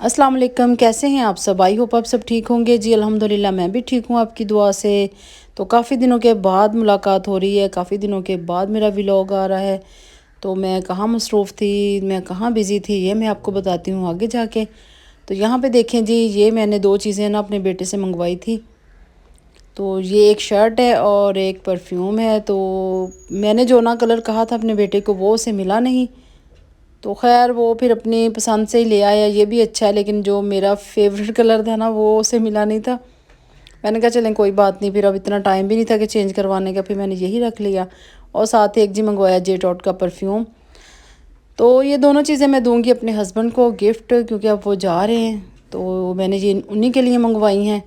अस्सलाम वालेकुम, कैसे हैं आप सब? आई होप आप सब ठीक होंगे। जी अल्हम्दुलिल्लाह मैं भी ठीक हूँ आपकी दुआ से। तो काफ़ी दिनों के बाद मुलाकात हो रही है, काफ़ी दिनों के बाद मेरा व्लॉग आ रहा है। तो मैं कहाँ मसरूफ़ थी, मैं कहाँ बिज़ी थी, ये मैं आपको बताती हूँ आगे जाके। तो यहाँ पे देखें जी, ये मैंने 2 चीज़ें ना अपने बेटे से मंगवाई थी। तो ये एक शर्ट है और एक परफ्यूम है। तो मैंने जो ना कलर कहा था अपने बेटे को वो उसे मिला नहीं। तो ख़ैर वो फिर अपनी पसंद से ही ले आया, ये भी अच्छा है। लेकिन जो मेरा फ़ेवरेट कलर था ना वो उसे मिला नहीं था। मैंने कहा चलें कोई बात नहीं, फिर अब इतना टाइम भी नहीं था कि चेंज करवाने का, फिर मैंने यही रख लिया। और साथ ही एक जी मंगवाया जे डॉट का परफ्यूम। तो ये दोनों चीज़ें मैं दूँगी अपने हस्बैंड को गिफ्ट, क्योंकि अब वो जा रहे हैं। तो मैंने ये उन्हीं के लिए मंगवाई हैं।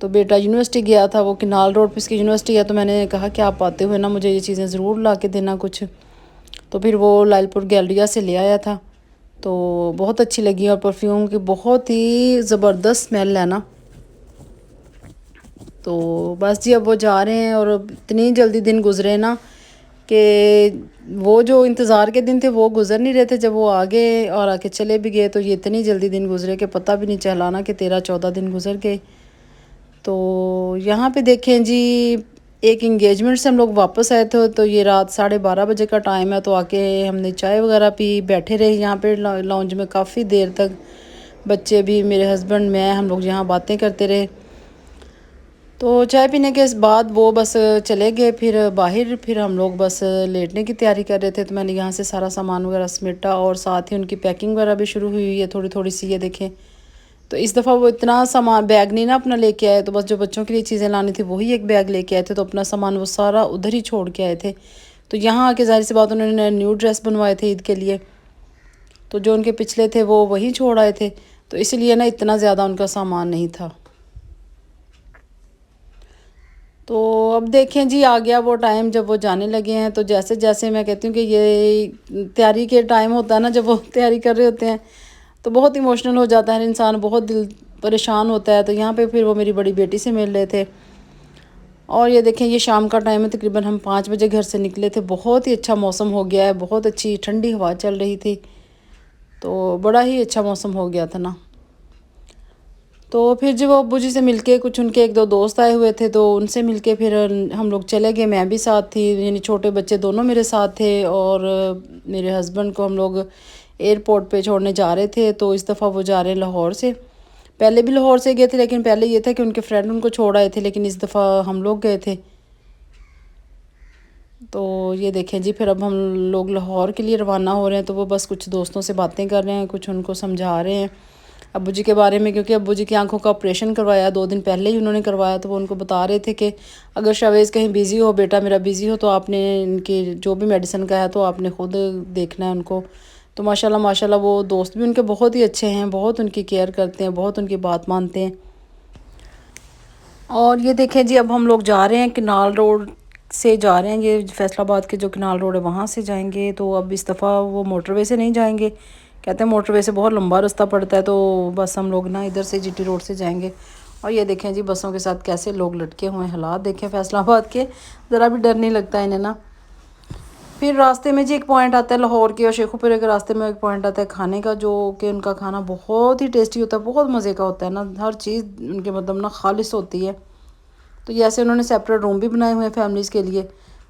तो बेटा यूनिवर्सिटी गया था, वो किनाल रोड पे उसकी यूनिवर्सिटी है। तो मैंने कहा कि आप आते हुए ना मुझे ये चीज़ें ज़रूर ला के देना कुछ। तो फिर वो लालपुर गैलरिया से ले आया था। तो बहुत अच्छी लगी, और परफ्यूम की बहुत ही ज़बरदस्त स्मेल है ना। तो बस जी अब वो जा रहे हैं, और अब इतनी जल्दी दिन गुजरे ना कि वो जो इंतज़ार के दिन थे वो गुजर नहीं रहे थे। जब वो आ गए और आके चले भी गए तो ये इतनी जल्दी दिन गुजरे कि पता भी नहीं चला ना कि 13-14 दिन गुजर गए। तो यहाँ पे देखें जी, एक इंगेजमेंट से हम लोग वापस आए थे। तो ये रात 12:30 बजे का टाइम है। तो आके हमने चाय वगैरह पी, बैठे रहे यहाँ पे लाउंज में काफ़ी देर तक। बच्चे भी, मेरे हस्बैंड, मैं, हम लोग यहाँ बातें करते रहे। तो चाय पीने के बाद वो बस चले गए फिर बाहर। फिर हम लोग बस लेटने की तैयारी कर रहे थे। तो मैंने यहाँ से सारा सामान वगैरह समेटा, और साथ ही उनकी पैकिंग वगैरह भी शुरू हुई हुई है थोड़ी थोड़ी सी, ये देखें। तो इस दफ़ा वो इतना सामान बैग नहीं ना अपना लेके आए। तो बस जो बच्चों के लिए चीज़ें लानी थी वही एक बैग लेके आए थे। तो अपना सामान वो सारा उधर ही छोड़ के आए थे। तो यहाँ आके ज़ाहिर सी बात उन्होंने न्यू ड्रेस बनवाए थे ईद के लिए। तो जो उनके पिछले थे वो वहीं छोड़ आए थे। तो इसलिए ना इतना ज़्यादा उनका सामान नहीं था। तो अब देखें जी, आ गया वो टाइम जब वो जाने लगे हैं। तो जैसे जैसे मैं कहती हूँ कि ये तैयारी के टाइम होता है ना, जब वो तैयारी कर रहे होते हैं तो बहुत इमोशनल हो जाता है इंसान, बहुत दिल परेशान होता है। तो यहाँ पे फिर वो मेरी बड़ी बेटी से मिल रहे थे। और ये देखें, ये शाम का टाइम है, तकरीबन हम 5 बजे घर से निकले थे। बहुत ही अच्छा मौसम हो गया है, बहुत अच्छी ठंडी हवा चल रही थी। तो बड़ा ही अच्छा मौसम हो गया था ना। तो फिर जब वो अब्बू जी से मिलके, कुछ उनके एक दो दोस्त आए हुए थे तो उनसे मिलके फिर हम लोग चले गए। मैं भी साथ थी, यानी छोटे बच्चे दोनों मेरे साथ थे। और मेरे हस्बैंड को हम लोग एयरपोर्ट पे छोड़ने जा रहे थे। तो इस दफ़ा वो जा रहे हैं लाहौर से। पहले भी लाहौर से गए थे, लेकिन पहले ये था कि उनके फ्रेंड उनको छोड़ आए थे, लेकिन इस दफ़ा हम लोग गए थे। तो ये देखें जी, फिर अब हम लोग लाहौर के लिए रवाना हो रहे हैं। तो वो बस कुछ दोस्तों से बातें कर रहे हैं, कुछ उनको समझा रहे हैं अब्बू जी के बारे में, क्योंकि अब्बू जी की आंखों का ऑपरेशन करवाया 2 दिन पहले ही उन्होंने करवाया। तो वो उनको बता रहे थे कि अगर शावेज़ कहीं बिज़ी हो, बेटा मेरा बिज़ी हो, तो आपने इनकी जो भी मेडिसिन का है तो आपने ख़ुद देखना है उनको। तो माशाल्लाह माशाल्लाह वो दोस्त भी उनके बहुत ही अच्छे हैं, बहुत उनकी केयर करते हैं, बहुत उनकी बात मानते हैं। और ये देखें जी, अब हम लोग जा रहे हैं किनाल रोड से जा रहे हैं। ये फैसलाबाद के जो किनाल रोड है वहाँ से जाएंगे। तो अब इस दफ़ा वो मोटरवे से नहीं जाएंगे, कहते हैं मोटरवे से बहुत लंबा रास्ता पड़ता है। तो बस हम लोग ना इधर से जीटी रोड से जाएंगे। और ये देखें जी, बसों के साथ कैसे लोग लटके हुए हैं, हालात देखें फैसलाबाद के, ज़रा भी डर नहीं लगता इन्हें ना। फिर रास्ते में जी एक पॉइंट आता है लाहौर के और शेखुपुरे के रास्ते में, एक पॉइंट आता है खाने का, जो कि उनका खाना बहुत ही टेस्टी होता है, बहुत मज़े का होता है ना। हर चीज़ उनके मतलब ना खालिश होती है। तो जैसे उन्होंने सेपरेट रूम भी बनाए हुए हैं फैमिलीज़ के लिए,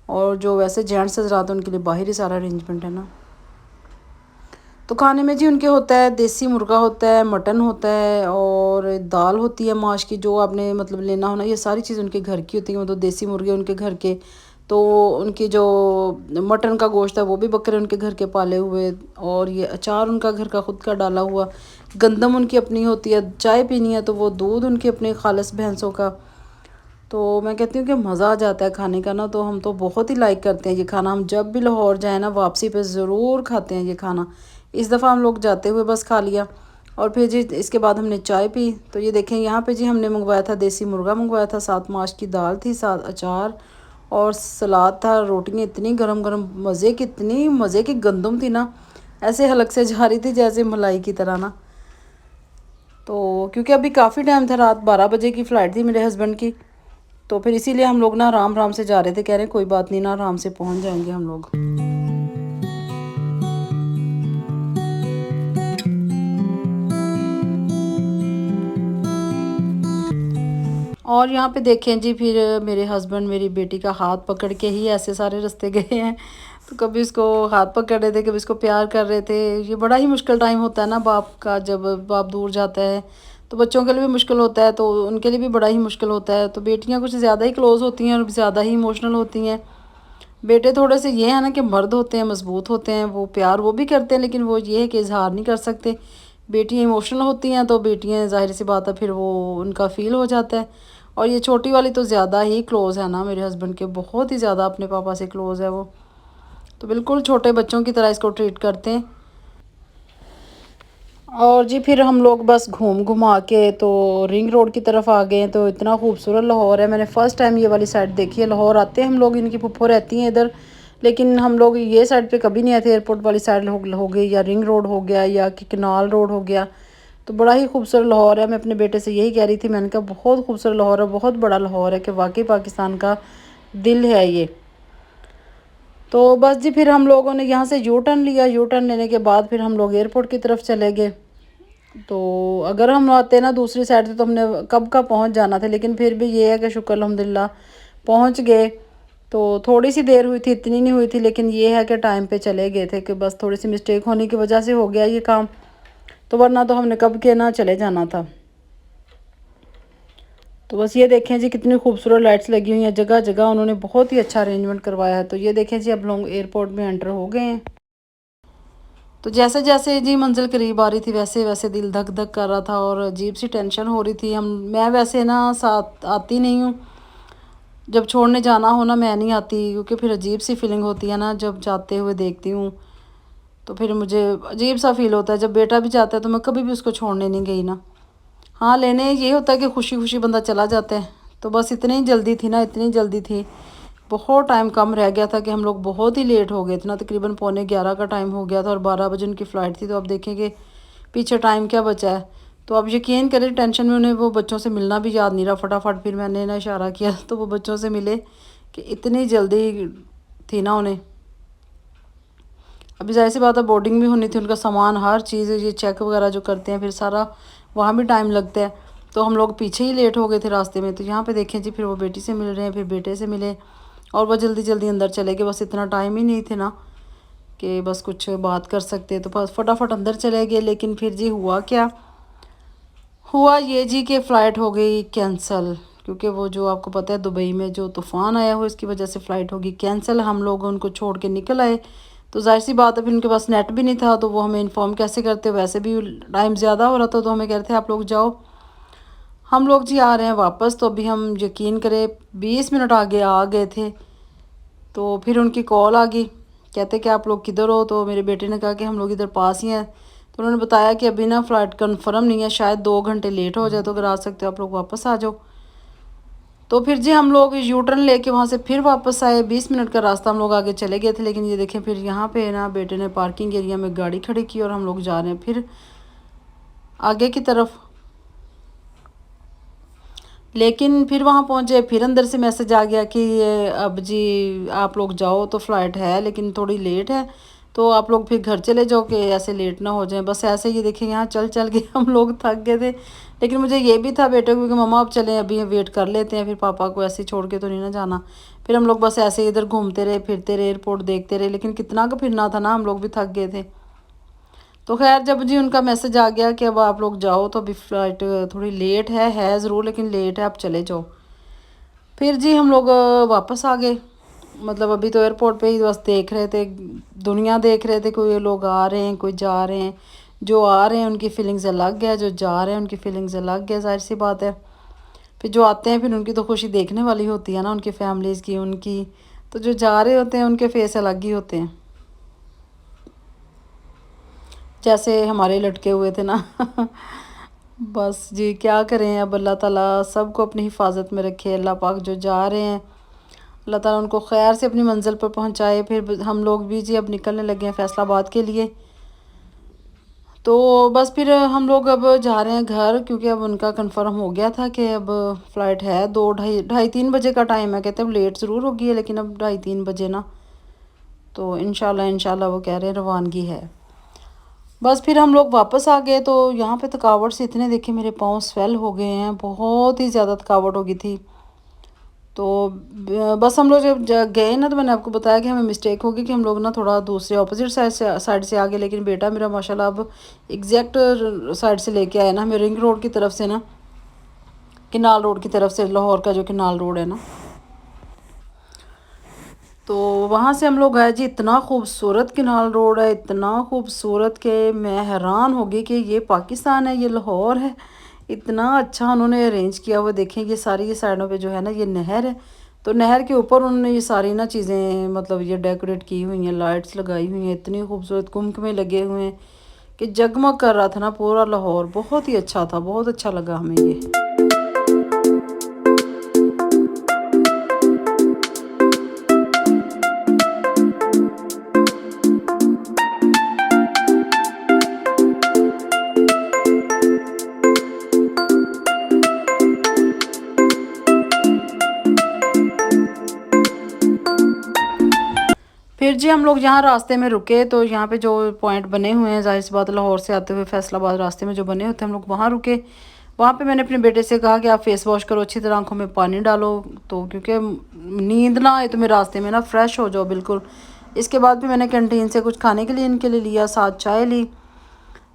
और जो वैसे जेंट्स हज़रात हैं उनके लिए बाहर ही सारा अरेंजमेंट है ना। तो खाने में जी उनके होता है देसी मुर्गा होता है, मटन होता है, और दाल होती है माश की, जो आपने मतलब लेना होना, ये सारी चीज़ उनके घर की होती है। मतलब देसी मुर्गे उनके घर के। तो उनकी जो मटन का गोश्त है वो भी बकरे उनके घर के पाले हुए, और ये अचार उनका घर का खुद का डाला हुआ, गंदम उनकी अपनी होती है, चाय पीनी है तो वो दूध उनकी अपनी खालिस भैंसों का। तो मैं कहती हूँ कि मज़ा आ जाता है खाने का ना। तो हम तो बहुत ही लाइक करते हैं ये खाना। हम जब भी लाहौर जाए ना, वापसी पे ज़रूर खाते हैं ये खाना। इस दफ़ा हम लोग जाते हुए बस खा लिया, और फिर जी इसके बाद हमने चाय पी। तो ये देखें, यहाँ पे जी हमने मंगवाया था देसी मुर्गा मंगवाया था, साथ माश की दाल थी, साथ अचार और सलाद था। रोटियाँ इतनी गरम गरम मज़े की, इतनी मज़े की गंदम थी ना, ऐसे हलक से जा रही थी जैसे मलाई की तरह ना। तो क्योंकि अभी काफ़ी टाइम था, रात 12 बजे की फ़्लाइट थी मेरे हस्बैंड की। तो फिर इसीलिए हम लोग ना आराम आराम से जा रहे थे, कह रहे हैं कोई बात नहीं ना, आराम से पहुंच जाएंगे हम लोग। और यहाँ पे देखें जी, फिर मेरे हस्बैंड मेरी बेटी का हाथ पकड़ के ही ऐसे सारे रास्ते गए हैं। तो कभी इसको हाथ पकड़ रहे थे, कभी इसको प्यार कर रहे थे। ये बड़ा ही मुश्किल टाइम होता है ना बाप का, जब बाप दूर जाता है तो बच्चों के लिए भी मुश्किल होता है, तो उनके लिए भी बड़ा ही मुश्किल होता है। तो बेटियाँ कुछ ज़्यादा ही क्लोज़ होती हैं और ज़्यादा ही इमोशनल होती हैं। बेटे थोड़े से ये है ना कि मर्द होते हैं, मजबूत होते हैं, वो प्यार वो भी करते हैं, लेकिन वो ये है कि इजहार नहीं कर सकते। बेटियाँ इमोशनल होती हैं, तो बेटियाँ ज़ाहिर सी बात है फिर वो उनका फ़ील हो जाता है। और ये छोटी वाली तो ज़्यादा ही क्लोज़ है ना मेरे हस्बैंड के, बहुत ही ज़्यादा अपने पापा से क्लोज़ है वो। तो बिल्कुल छोटे बच्चों की तरह इसको ट्रीट करते हैं। और जी फिर हम लोग बस घूम घुमा के तो रिंग रोड की तरफ आ गए हैं। तो इतना खूबसूरत लाहौर है, मैंने फ़र्स्ट टाइम ये वाली साइड देखी है। लाहौर आते हैं हम लोग, इनकी फुफ्फो रहती हैं इधर, लेकिन हम लोग ये साइड पे कभी नहीं आते। एयरपोर्ट वाली साइड हो गई, या रिंग रोड हो गया, या कि कनाल रोड हो गया। तो बड़ा ही खूबसूरत लाहौर है। मैं अपने बेटे से यही कह रही थी, मैंने कहा बहुत खूबसूरत लाहौर है, बहुत बड़ा लाहौर है, कि वाकई पाकिस्तान का दिल है ये। तो बस जी फिर हम लोगों ने यहाँ से यू टर्न लिया। यू टर्न लेने के बाद फिर हम लोग एयरपोर्ट की तरफ चले गए। तो अगर हम आते ना दूसरी साइड से तो हमने कब का पहुँच जाना था, लेकिन फिर भी ये है कि शुक्र अल्हम्दुलिल्लाह पहुँच गए। तो थोड़ी सी देर हुई थी, इतनी नहीं हुई थी, लेकिन ये है कि टाइम पे चले गए थे, कि बस थोड़ी सी मिस्टेक होने की वजह से हो गया ये काम। तो वरना तो हमने कब के ना चले जाना था। तो बस ये देखें जी कितनी खूबसूरत लाइट्स लगी हुई हैं जगह जगह, उन्होंने बहुत ही अच्छा अरेंजमेंट करवाया है। तो ये देखें जी अब लोग एयरपोर्ट में एंटर हो गए हैं। तो जैसे जैसे जी मंजिल करीब आ रही थी वैसे वैसे दिल धक धक कर रहा था और अजीब सी टेंशन हो रही थी। मैं वैसे ना साथ आती नहीं हूँ, जब छोड़ने जाना हो ना मैं नहीं आती, क्योंकि फिर अजीब सी फीलिंग होती है ना जब जाते हुए देखती हूँ। तो फिर मुझे अजीब सा फील होता है। जब बेटा भी जाता है तो मैं कभी भी उसको छोड़ने नहीं गई ना। हाँ, लेने ये होता है कि खुशी खुशी बंदा चला जाता है। तो बस इतनी ही जल्दी थी ना, इतनी जल्दी थी, बहुत टाइम कम रह गया था कि हम लोग बहुत ही लेट हो गए थे ना। तकरीबन पौने 11 का टाइम हो गया था और 12 बजे उनकी फ़्लाइट थी। तो अब देखेंगे पीछे टाइम क्या बचा है। तो अब यकीन करें टेंशन में उन्हें वो बच्चों से मिलना भी याद नहीं रहा। फटाफट फिर मैंने ना इशारा किया तो वो बच्चों से मिले, कि इतनी जल्दी थी ना उन्हें। अभी जाहिर सी बात है बोर्डिंग भी होनी थी, उनका सामान हर चीज़ ये चेक वगैरह जो करते हैं फिर सारा, वहाँ भी टाइम लगता है। तो हम लोग पीछे ही लेट हो गए थे रास्ते में। तो यहाँ पे देखें जी फिर वो बेटी से मिल रहे हैं, फिर बेटे से मिले और वो जल्दी जल्दी अंदर चले गए। बस इतना टाइम ही नहीं थे ना कि बस कुछ बात कर सकते, तो बस फटाफट अंदर चले गए। लेकिन फिर जी हुआ क्या, हुआ ये जी कि फ़्लाइट हो गई कैंसिल, क्योंकि वो जो आपको पता है दुबई में जो तूफ़ान आया हो इसकी वजह से फ़्लाइट होगी कैंसिल। हम लोग उनको छोड़ के निकल आए। तो जाहिर सी बात है फिर उनके पास नेट भी नहीं था, तो वो हमें इन्फॉर्म कैसे करते, वैसे भी टाइम ज़्यादा हो रहा था। तो हमें कह रहे थे आप लोग जाओ, हम लोग जी आ रहे हैं वापस। तो अभी हम यकीन करें 20 मिनट आगे आ गए थे। तो फिर उनकी कॉल आ गई, कहते कि आप लोग किधर हो। तो मेरे बेटे ने कहा कि हम लोग इधर पास ही हैं। तो उन्होंने बताया कि अभी ना फ़्लाइट कंफर्म नहीं है, शायद 2 घंटे लेट हो जाए, तो अगर आ सकते हो आप लोग वापस आ जाओ। तो फिर जी हम लोग यू टर्न लेके वहाँ से फिर वापस आए। 20 मिनट का रास्ता हम लोग आगे चले गए थे। लेकिन ये देखें फिर यहाँ पे ना बेटे ने पार्किंग एरिया में गाड़ी खड़ी की और हम लोग जा रहे हैं फिर आगे की तरफ। लेकिन फिर वहाँ पहुँचे, फिर अंदर से मैसेज आ गया कि ये अब जी आप लोग जाओ, तो फ़्लाइट है लेकिन थोड़ी लेट है, तो आप लोग फिर घर चले जाओ कि ऐसे लेट ना हो जाए। बस ऐसे ही देखिए यहाँ चल चल के हम लोग थक गए थे। लेकिन मुझे ये भी था बेटे को कि मम्मा अब चलें, अभी वेट कर लेते हैं, फिर पापा को ऐसे ही छोड़ के तो नहीं ना जाना। फिर हम लोग बस ऐसे ही इधर घूमते रहे, फिरते रहे, एयरपोर्ट देखते रहे। लेकिन कितना का फिरना था ना, हम लोग भी थक गए थे। तो खैर जब जी उनका मैसेज आ गया कि अब आप लोग जाओ, तो अभी फ़्लाइट थोड़ी लेट है ज़रूर, लेकिन लेट है, आप चले जाओ। फिर जी हम लोग वापस आ गए। मतलब अभी तो एयरपोर्ट पे ही बस देख रहे थे, दुनिया देख रहे थे, कोई लोग आ रहे हैं, कोई जा रहे हैं। जो आ रहे हैं उनकी फीलिंग्स अलग है, जो जा रहे हैं उनकी फीलिंग्स अलग है, ज़ाहिर सी बात है। फिर जो आते हैं फिर उनकी तो खुशी देखने वाली होती है ना, उनकी फैमिलीज़ की, उनकी। तो जो जा रहे होते हैं उनके फेस अलग ही होते हैं, जैसे हमारे लटके हुए थे ना बस जी क्या करें, अब अल्लाह ताला सबको अपनी हिफाजत में रखे। अल्लाह पाक जो जा रहे हैं अल्लाह ताला उनको खैर से अपनी मंजिल पर पहुंचाए। फिर हम लोग भी जी अब निकलने लगे हैं फैसलाबाद के लिए। तो बस फिर हम लोग अब जा रहे हैं घर, क्योंकि अब उनका कंफर्म हो गया था कि अब फ़्लाइट है 2 ढाई 3 बजे का टाइम है। कहते हैं लेट ज़रूर होगी है लेकिन अब 2 ढाई 3 बजे ना। तो इंशाल्लाह इंशाल्लाह वो कह रहे हैं रवानगी है। बस फिर हम लोग वापस आ गए। तो यहाँ पे थकावट से इतने देखे मेरे पाँव स्वेल हो गए हैं, बहुत ही ज़्यादा थकावट हो गई थी। तो बस हम लोग जब गए ना, तो मैंने आपको बताया कि हमें मिस्टेक होगी कि हम लोग ना थोड़ा दूसरे ऑपोजिट साइड से आ गए, लेकिन बेटा मेरा माशाल्लाह अब एग्जैक्ट साइड से लेके आया ना हमें, रिंग रोड की तरफ से ना, किनाल रोड की तरफ से, लाहौर का जो किनाल रोड है ना, तो वहाँ से हम लोग गए जी। इतना खूबसूरत किनाल रोड है, इतना खूबसूरत कि मैं हैरान हो गई कि ये पाकिस्तान है, ये लाहौर है। इतना अच्छा उन्होंने अरेंज किया हुआ। देखें ये सारी ये साइडों पे जो है ना, ये नहर है, तो नहर के ऊपर उन्होंने ये सारी ना चीज़ें मतलब ये डेकोरेट की हुई हैं, लाइट्स लगाई हुई हैं, इतनी खूबसूरत कुमकुमे लगे हुए हैं कि जगमग कर रहा था ना पूरा लाहौर। बहुत ही अच्छा था, बहुत अच्छा लगा हमें ये। फिर जी हम लोग यहाँ रास्ते में रुके, तो यहाँ पे जो पॉइंट बने हुए हैं, जाहिर सी बात लाहौर से आते हुए फैसलाबाद रास्ते में जो बने होते हैं, हम लोग वहाँ रुके। वहाँ पे मैंने अपने बेटे से कहा कि आप फेस वॉश करो, अच्छी तरह आंखों में पानी डालो, तो क्योंकि नींद ना आए तुम्हें रास्ते में ना, फ्रेश हो जाओ बिल्कुल। इसके बाद भी मैंने कैंटीन से कुछ खाने के लिए इनके लिए लिया, साथ चाय ली।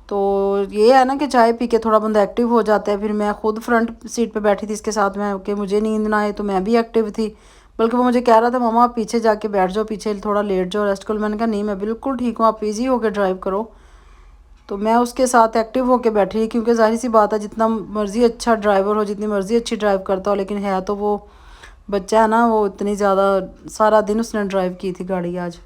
तो ये है ना कि चाय पी के थोड़ा बंदा एक्टिव हो जाता है। फिर मैं खुद फ्रंट सीट पे बैठी थी इसके साथ में, कि मुझे नींद ना आए, तो मैं भी एक्टिव थी। बल्कि वो मुझे कह रहा था मामा आप पीछे जाके बैठ जाओ, पीछे थोड़ा लेट जाओ, रेस्ट करो। मैंने कहा नहीं मैं बिल्कुल ठीक हूँ, आप ईजी होकर ड्राइव करो। तो मैं उसके साथ एक्टिव होकर बैठी, क्योंकि जाहिर सी बात है जितना मर्ज़ी अच्छा ड्राइवर हो, जितनी मर्ज़ी अच्छी ड्राइव करता हो, लेकिन है तो वो बच्चा है ना, वो इतनी ज़्यादा सारा दिन उसने ड्राइव की थी गाड़ी आज।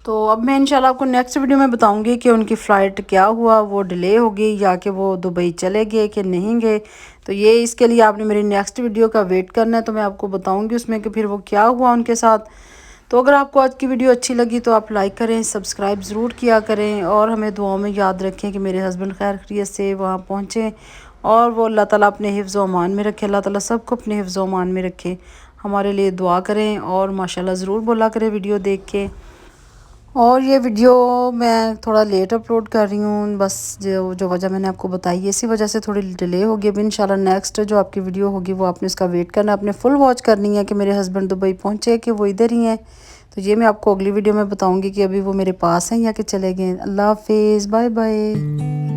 तो अब मैं इंशाल्लाह आपको नेक्स्ट वीडियो में बताऊंगी कि उनकी फ़्लाइट क्या हुआ, वो डिले हो गई या कि वो दुबई चले गए कि नहीं गए। तो ये इसके लिए आपने मेरी नेक्स्ट वीडियो का वेट करना है, तो मैं आपको बताऊंगी उसमें कि फिर वो क्या हुआ उनके साथ। तो अगर आपको आज की वीडियो अच्छी लगी तो आप लाइक करें, सब्सक्राइब ज़रूर किया करें, और हमें दुआओं में याद रखें कि मेरे हस्बैंड खैर खैरियत से वहाँ पहुँचें, और वो अल्लाह ताला अपने हिफ्ज़ व अमान में रखे। अल्लाह ताला सबको अपने हिफ्ज़ व अमान में रखे। हमारे लिए दुआ करें और माशाल्लाह ज़रूर बोला करें वीडियो देख के। और ये वीडियो मैं थोड़ा लेट अपलोड कर रही हूँ, बस जो जो वजह मैंने आपको बताई है, इसी वजह से थोड़ी डिले होगी। अब इंशाल्लाह नेक्स्ट जो आपकी वीडियो होगी वो आपने इसका वेट करना, आपने फुल वॉच करनी है कि मेरे हस्बैंड दुबई पहुँचे कि वो इधर ही हैं। तो ये मैं आपको अगली वीडियो में बताऊँगी कि अभी वो मेरे पास हैं या कि चले गए। अल्लाह हाफिज़, बाय बाय।